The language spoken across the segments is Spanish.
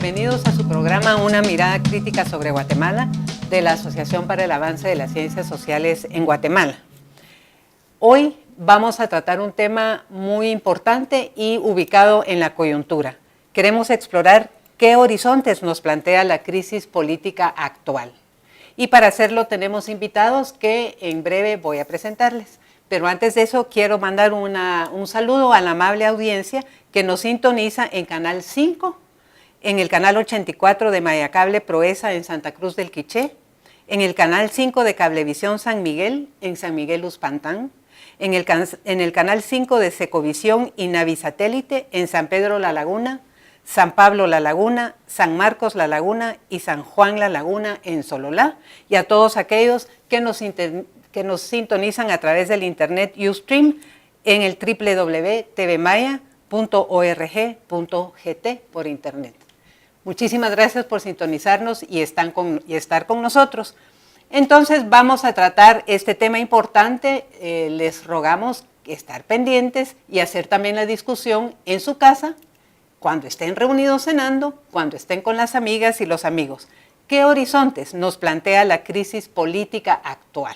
bienvenidos a su programa Una mirada crítica sobre Guatemala de la Asociación para el Avance de las Ciencias Sociales en Guatemala. Hoy vamos a tratar un tema muy importante y ubicado en la coyuntura. Queremos explorar qué horizontes nos plantea la crisis política actual. Y para hacerlo tenemos invitados que en breve voy a presentarles. Pero antes de eso quiero mandar un saludo a la amable audiencia que nos sintoniza en Canal 5, en el Canal 84 de Mayacable Proeza en Santa Cruz del Quiché, en el Canal 5 de Cablevisión San Miguel en San Miguel Uspantán, en el Canal 5 de Secovisión y Navisatélite en San Pedro La Laguna, San Pablo La Laguna, San Marcos La Laguna y San Juan La Laguna en Sololá, y a todos aquellos que nos sintonizan a través del internet Ustream en el www.tvmaya.org.gt por internet. Muchísimas gracias por sintonizarnos y estar con nosotros. Entonces vamos a tratar este tema importante. Les rogamos estar pendientes y hacer también la discusión en su casa, cuando estén reunidos cenando, cuando estén con las amigas y los amigos. ¿Qué horizontes nos plantea la crisis política actual?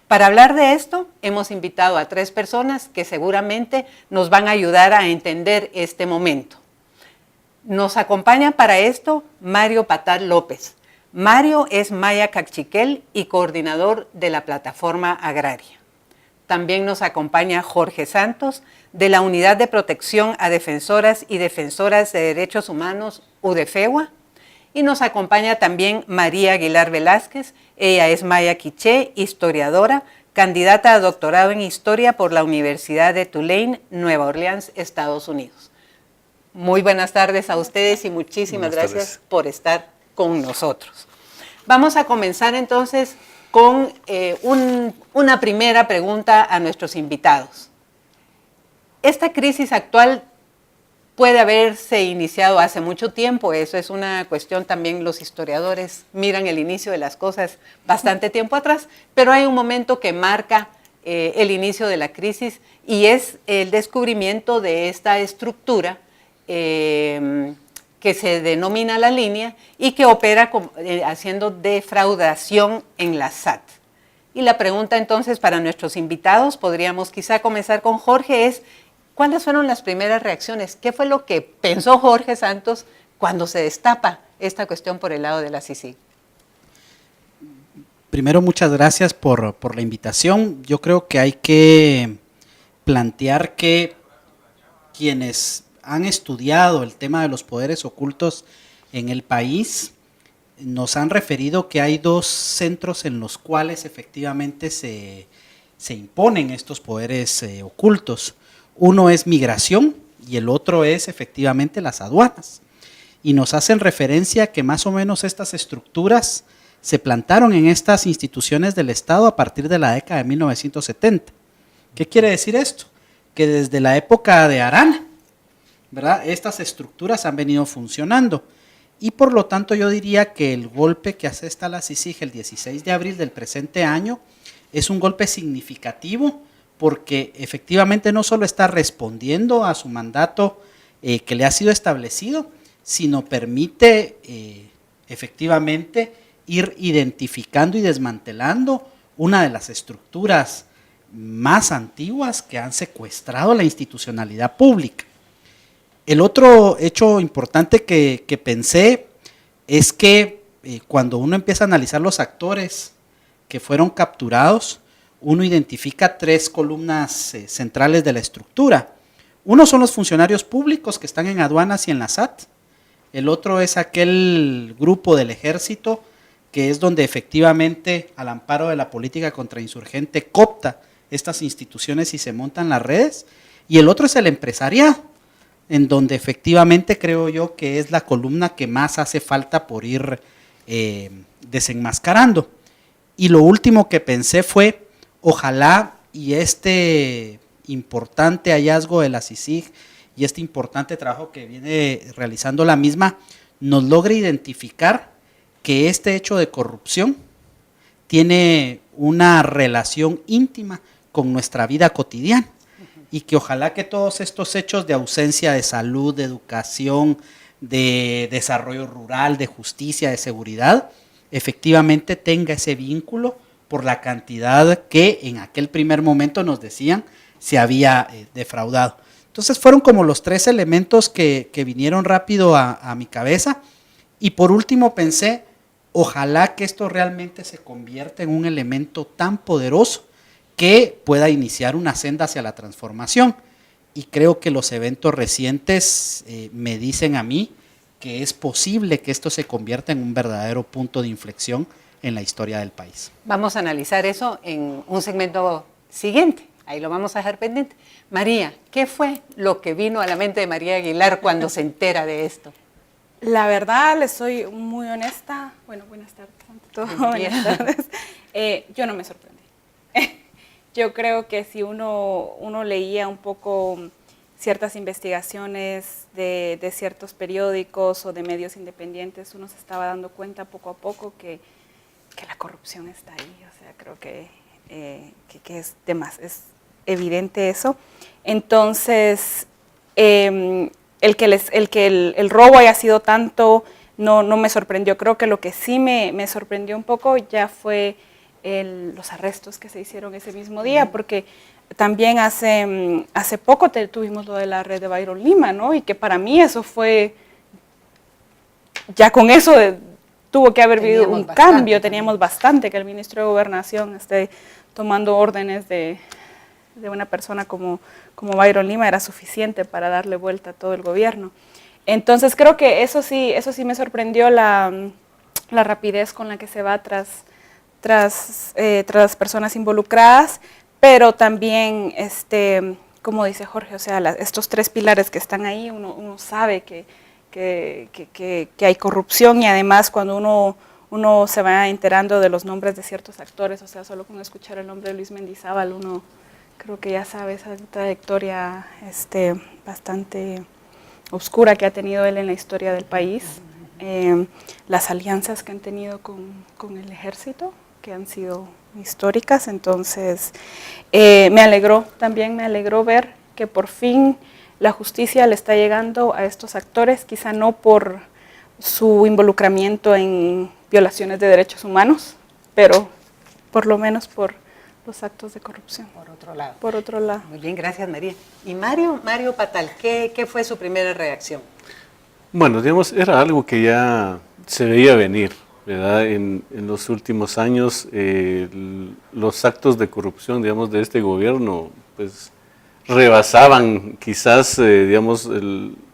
Para hablar de esto, hemos invitado a 3 personas que seguramente nos van a ayudar a entender este momento. Nos acompaña para esto Mario Patar López. Mario es maya cachiquel y coordinador de la Plataforma Agraria. También nos acompaña Jorge Santos, de la Unidad de Protección a Defensoras y Defensoras de Derechos Humanos, UDEFEWA. Y nos acompaña también María Aguilar Velázquez. Ella es maya quiché, historiadora, candidata a doctorado en Historia por la Universidad de Tulane, Nueva Orleans, Estados Unidos. Muy buenas tardes a ustedes y muchísimas gracias por estar con nosotros. Vamos a comenzar entonces con una primera pregunta a nuestros invitados. Esta crisis actual puede haberse iniciado hace mucho tiempo, eso es una cuestión también, los historiadores miran el inicio de las cosas bastante tiempo atrás, pero hay un momento que marca el inicio de la crisis y es el descubrimiento de esta estructura que se denomina la línea y que opera haciendo defraudación en la SAT. Y la pregunta entonces para nuestros invitados, podríamos quizá comenzar con Jorge, es ¿cuáles fueron las primeras reacciones? ¿Qué fue lo que pensó Jorge Santos cuando se destapa esta cuestión por el lado de la CICIG? Primero, muchas gracias por la invitación. Yo creo que hay que plantear que quienes han estudiado el tema de los poderes ocultos en el país nos han referido que hay 2 centros en los cuales efectivamente se imponen estos poderes ocultos. Uno es migración y el otro es efectivamente las aduanas. Y nos hacen referencia que más o menos estas estructuras se plantaron en estas instituciones del Estado a partir de la década de 1970. ¿Qué quiere decir esto? Que desde la época de Arana, ¿verdad?, estas estructuras han venido funcionando. Y por lo tanto yo diría que el golpe que asesta la CICIG el 16 de abril del presente año es un golpe significativo, porque efectivamente no solo está respondiendo a su mandato que le ha sido establecido, sino permite efectivamente ir identificando y desmantelando una de las estructuras más antiguas que han secuestrado la institucionalidad pública. El otro hecho importante que pensé es que cuando uno empieza a analizar los actores que fueron capturados, uno identifica 3 columnas centrales de la estructura. Uno son los funcionarios públicos que están en aduanas y en la SAT. El otro es aquel grupo del ejército que es donde efectivamente, al amparo de la política contrainsurgente, coopta estas instituciones y se montan las redes. Y el otro es el empresariado, en donde efectivamente creo yo que es la columna que más hace falta por ir desenmascarando. Y lo último que pensé fue, ojalá y este importante hallazgo de la CICIG y este importante trabajo que viene realizando la misma nos logre identificar que este hecho de corrupción tiene una relación íntima con nuestra vida cotidiana y que ojalá que todos estos hechos de ausencia de salud, de educación, de desarrollo rural, de justicia, de seguridad, efectivamente tenga ese vínculo por la cantidad que en aquel primer momento nos decían se había defraudado. Entonces fueron como los 3 elementos que vinieron rápido a mi cabeza. Y por último pensé, ojalá que esto realmente se convierta en un elemento tan poderoso que pueda iniciar una senda hacia la transformación. Y creo que los eventos recientes me dicen a mí que es posible que esto se convierta en un verdadero punto de inflexión en la historia del país. Vamos a analizar eso en un segmento siguiente. Ahí lo vamos a dejar pendiente. María, ¿qué fue lo que vino a la mente de María Aguilar cuando se entera de esto? La verdad, les soy muy honesta. Bueno, buenas tardes, ante todo, buenas tardes. Yo no me sorprendí. Yo creo que si uno leía un poco ciertas investigaciones de ciertos periódicos o de medios independientes, uno se estaba dando cuenta poco a poco que la corrupción está ahí. O sea, creo que es evidente eso. Entonces, el que el robo haya sido tanto no me sorprendió. Creo que lo que sí me sorprendió un poco ya fue los arrestos que se hicieron ese mismo día, porque también hace poco tuvimos lo de la red de Byron Lima, ¿no? Y que para mí eso fue, ya con eso tuvo que haber habido un cambio, teníamos bastante, que el ministro de Gobernación esté tomando órdenes de una persona como Byron Lima era suficiente para darle vuelta a todo el gobierno. Entonces creo que eso sí me sorprendió, la rapidez con la que se va tras las personas involucradas, pero también, como dice Jorge, o sea, estos 3 pilares que están ahí, uno sabe que hay corrupción, y además cuando uno se va enterando de los nombres de ciertos actores, o sea, solo con escuchar el nombre de Luis Mendizábal, uno creo que ya sabe esa trayectoria bastante oscura que ha tenido él en la historia del país, las alianzas que han tenido con el ejército, que han sido históricas. Entonces me alegró ver que por fin la justicia le está llegando a estos actores, quizá no por su involucramiento en violaciones de derechos humanos, pero por lo menos por los actos de corrupción. Por otro lado. Muy bien, gracias María. ¿Y Mario Patal, qué fue su primera reacción? Bueno, digamos, era algo que ya se veía venir, ¿verdad? En los últimos años, los actos de corrupción, digamos, de este gobierno, pues rebasaban quizás, digamos,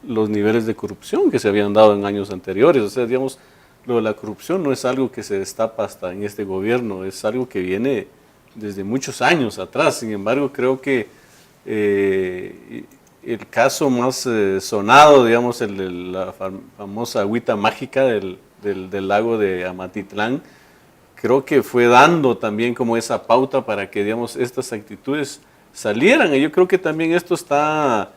los niveles de corrupción que se habían dado en años anteriores. O sea, digamos, lo de la corrupción no es algo que se destapa hasta en este gobierno, es algo que viene desde muchos años atrás. Sin embargo, creo que el caso más sonado, digamos, el de la famosa agüita mágica del lago de Amatitlán, creo que fue dando también como esa pauta para que, digamos, estas actitudes salieran. Y yo creo que también esto está,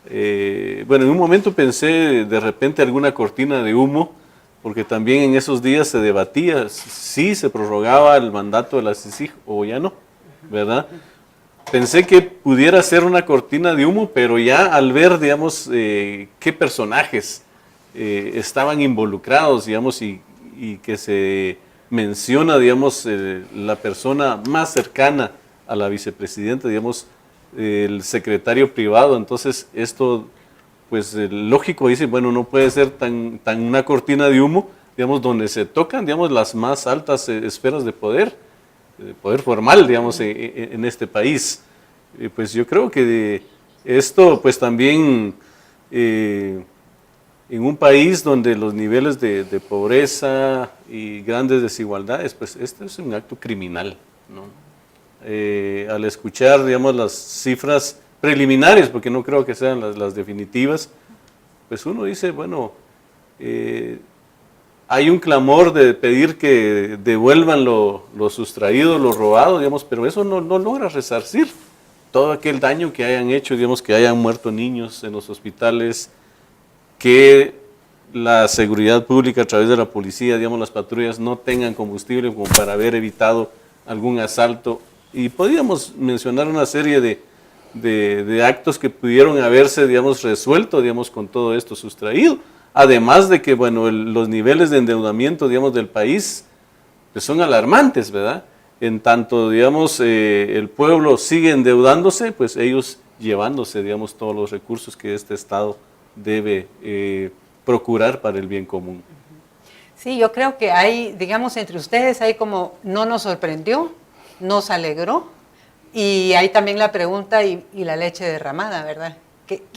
bueno, en un momento pensé de repente alguna cortina de humo, porque también en esos días se debatía si se prorrogaba el mandato de la CICIG o ya no, ¿verdad? Pensé que pudiera ser una cortina de humo, pero ya al ver, digamos, qué personajes estaban involucrados, digamos, y que se menciona, digamos, la persona más cercana a la vicepresidenta, digamos, el secretario privado. Entonces esto, pues lógico, dice, bueno, no puede ser tan una cortina de humo, digamos, donde se tocan, digamos, las más altas esferas de poder formal, digamos, en este país. Pues yo creo que esto, pues también en un país donde los niveles de pobreza y grandes desigualdades, pues este es un acto criminal, ¿no? Al escuchar, digamos, las cifras preliminares, porque no creo que sean las definitivas, pues uno dice, bueno, hay un clamor de pedir que devuelvan lo sustraído, lo robado, digamos, pero eso no logra resarcir todo aquel daño que hayan hecho, digamos, que hayan muerto niños en los hospitales, que la seguridad pública a través de la policía, digamos, las patrullas no tengan combustible como para haber evitado algún asalto. Y podríamos mencionar una serie de actos que pudieron haberse, digamos, resuelto, digamos, con todo esto sustraído. Además de que, bueno, los niveles de endeudamiento, digamos, del país pues son alarmantes, ¿verdad? En tanto, digamos, el pueblo sigue endeudándose, pues ellos llevándose, digamos, todos los recursos que este Estado debe procurar para el bien común. Sí, yo creo que hay, digamos, entre ustedes hay como no nos sorprendió, nos alegró, y hay también la pregunta y la leche derramada, ¿verdad?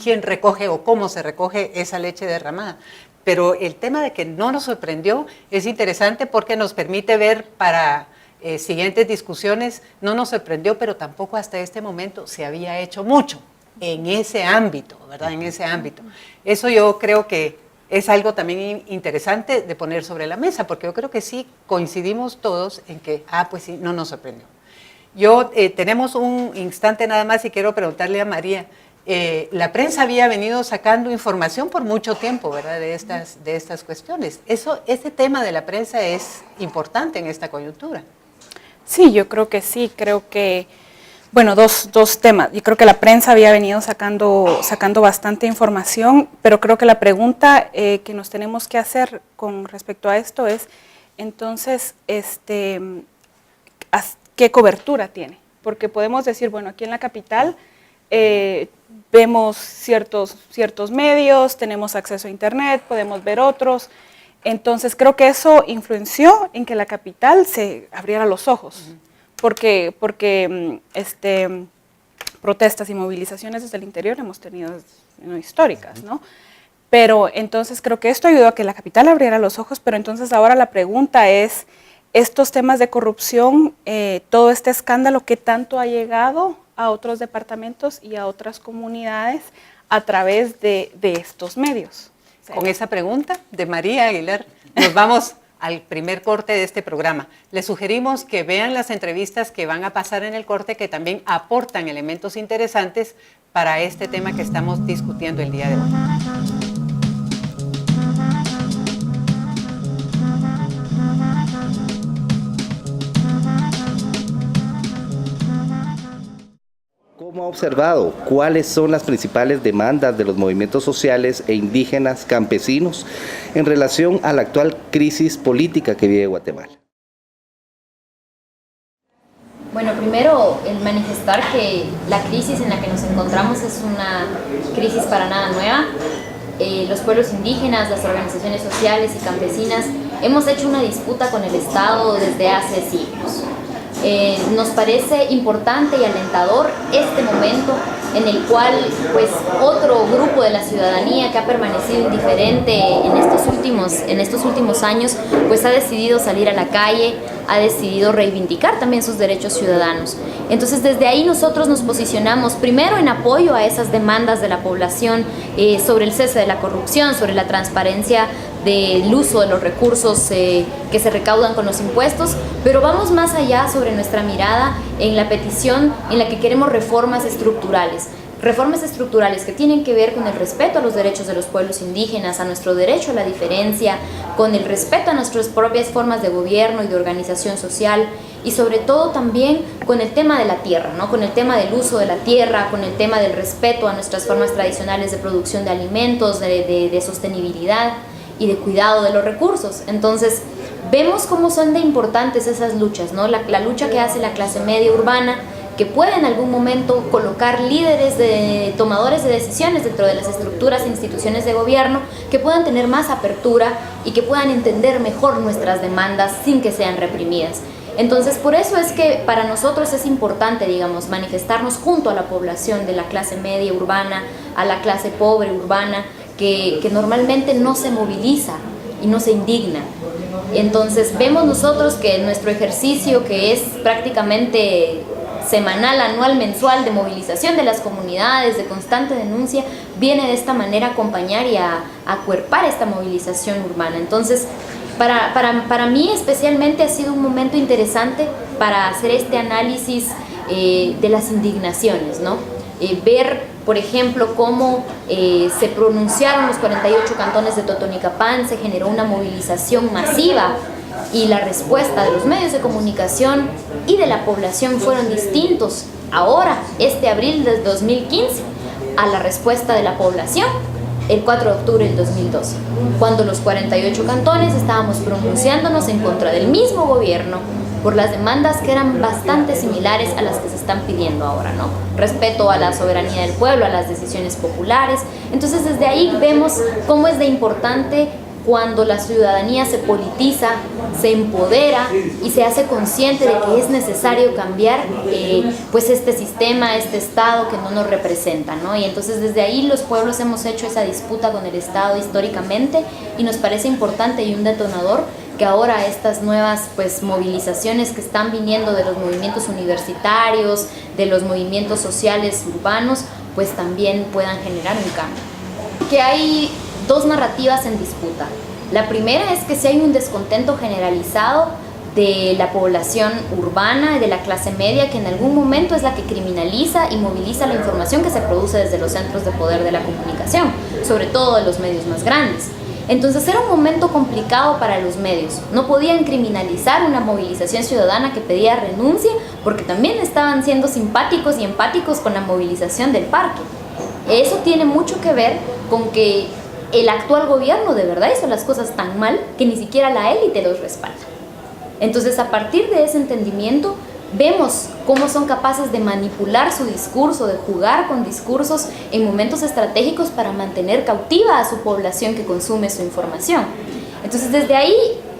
¿Quién recoge o cómo se recoge esa leche derramada? Pero el tema de que no nos sorprendió es interesante porque nos permite ver para siguientes discusiones. No nos sorprendió, pero tampoco hasta este momento se había hecho mucho en ese ámbito, ¿verdad? En ese ámbito. Eso yo creo que es algo también interesante de poner sobre la mesa, porque yo creo que sí coincidimos todos en que, pues sí, no nos sorprendió. Tenemos un instante nada más y quiero preguntarle a María. La prensa había venido sacando información por mucho tiempo, ¿verdad? De estas cuestiones. Ese tema de la prensa es importante en esta coyuntura. Sí, yo creo que sí, creo que, bueno, dos temas. Yo creo que la prensa había venido sacando bastante información, pero creo que la pregunta que nos tenemos que hacer con respecto a esto es, entonces, ¿qué cobertura tiene? Porque podemos decir, bueno, aquí en la capital vemos ciertos medios, tenemos acceso a internet, podemos ver otros. Entonces creo que eso influenció en que la capital se abriera los ojos, porque protestas y movilizaciones desde el interior hemos tenido históricas, ¿no? Pero entonces creo que esto ayudó a que la capital abriera los ojos, pero entonces ahora la pregunta es, estos temas de corrupción, todo este escándalo, ¿qué tanto ha llegado a otros departamentos y a otras comunidades a través de estos medios? Con esa pregunta de María Aguilar, nos vamos al primer corte de este programa. Les sugerimos que vean las entrevistas que van a pasar en el corte, que también aportan elementos interesantes para este tema que estamos discutiendo el día de hoy. ¿Cómo ha observado cuáles son las principales demandas de los movimientos sociales e indígenas campesinos en relación a la actual crisis política que vive Guatemala? Bueno, primero el manifestar que la crisis en la que nos encontramos es una crisis para nada nueva. Los pueblos indígenas, las organizaciones sociales y campesinas hemos hecho una disputa con el Estado desde hace siglos. Nos parece importante y alentador este momento en el cual pues otro grupo de la ciudadanía que ha permanecido indiferente en estos últimos años pues ha decidido salir a la calle, ha decidido reivindicar también sus derechos ciudadanos. Entonces desde ahí nosotros nos posicionamos primero en apoyo a esas demandas de la población sobre el cese de la corrupción, sobre la transparencia del uso de los recursos que se recaudan con los impuestos, pero vamos más allá sobre nuestra mirada en la petición en la que queremos reformas estructurales que tienen que ver con el respeto a los derechos de los pueblos indígenas, a nuestro derecho a la diferencia, con el respeto a nuestras propias formas de gobierno y de organización social, y sobre todo también con el tema de la tierra, ¿no? Con el tema del uso de la tierra, con el tema del respeto a nuestras formas tradicionales de producción de alimentos, de sostenibilidad y de cuidado de los recursos. Entonces vemos cómo son de importantes esas luchas, ¿no? La lucha que hace la clase media urbana, que puede en algún momento colocar líderes tomadores de decisiones dentro de las estructuras e instituciones de gobierno, que puedan tener más apertura y que puedan entender mejor nuestras demandas sin que sean reprimidas. Entonces, por eso es que para nosotros es importante, digamos, manifestarnos junto a la población de la clase media urbana, a la clase pobre urbana, que normalmente no se moviliza y no se indigna. Entonces, vemos nosotros que nuestro ejercicio, que es prácticamente semanal, anual, mensual, de movilización de las comunidades, de constante denuncia, viene de esta manera a acompañar y a acuerpar esta movilización urbana. Entonces, para mí especialmente ha sido un momento interesante para hacer este análisis de las indignaciones, ¿no? Ver, por ejemplo, cómo se pronunciaron los 48 cantones de Totonicapán, se generó una movilización masiva y la respuesta de los medios de comunicación y de la población fueron distintos ahora, este abril del 2015, a la respuesta de la población. el 4 de octubre del 2012, cuando los 48 cantones estábamos pronunciándonos en contra del mismo gobierno por las demandas que eran bastante similares a las que se están pidiendo ahora, ¿no? Respeto a la soberanía del pueblo, a las decisiones populares. Entonces, desde ahí vemos cómo es de importante cuando la ciudadanía se politiza, se empodera y se hace consciente de que es necesario cambiar pues este sistema, este Estado que no nos representa, ¿no? Y entonces desde ahí los pueblos hemos hecho esa disputa con el Estado históricamente y nos parece importante y un detonador que ahora estas nuevas pues movilizaciones que están viniendo de los movimientos universitarios, de los movimientos sociales urbanos, pues también puedan generar un cambio. Que hay dos narrativas en disputa. La primera es que si hay un descontento generalizado de la población urbana y de la clase media que en algún momento es la que criminaliza y moviliza la información que se produce desde los centros de poder de la comunicación, sobre todo de los medios más grandes. Entonces era un momento complicado para los medios. No podían criminalizar una movilización ciudadana que pedía renuncia porque también estaban siendo simpáticos y empáticos con la movilización del parque. Eso tiene mucho que ver con que el actual gobierno de verdad hizo las cosas tan mal que ni siquiera la élite los respalda. Entonces, a partir de ese entendimiento, vemos cómo son capaces de manipular su discurso, de jugar con discursos en momentos estratégicos para mantener cautiva a su población que consume su información. Entonces, desde ahí,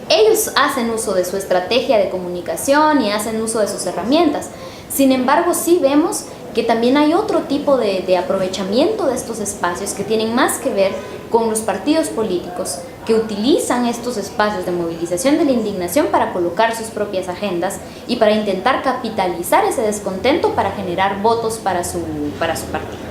ellos hacen uso de su estrategia de comunicación y hacen uso de sus herramientas. Sin embargo, sí vemos que también hay otro tipo de aprovechamiento de estos espacios que tienen más que ver con los partidos políticos que utilizan estos espacios de movilización de la indignación para colocar sus propias agendas y para intentar capitalizar ese descontento para generar votos para su partido.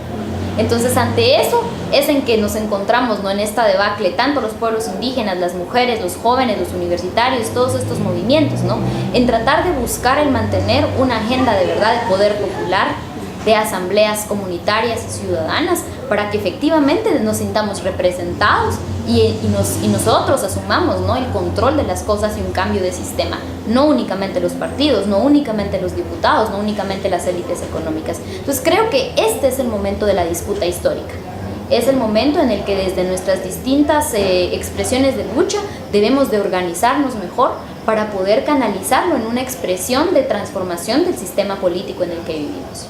Entonces, ante eso es en que nos encontramos, ¿no?, en esta debacle, tanto los pueblos indígenas, las mujeres, los jóvenes, los universitarios, todos estos movimientos, ¿no?, en tratar de buscar el mantener una agenda de verdad de poder popular, de asambleas comunitarias y ciudadanas, para que efectivamente nos sintamos representados y nosotros asumamos, ¿no?, el control de las cosas y un cambio de sistema. No únicamente los partidos, no únicamente los diputados, no únicamente las élites económicas. Entonces creo que este es el momento de la disputa histórica. Es el momento en el que desde nuestras distintas expresiones de lucha debemos de organizarnos mejor para poder canalizarlo en una expresión de transformación del sistema político en el que vivimos.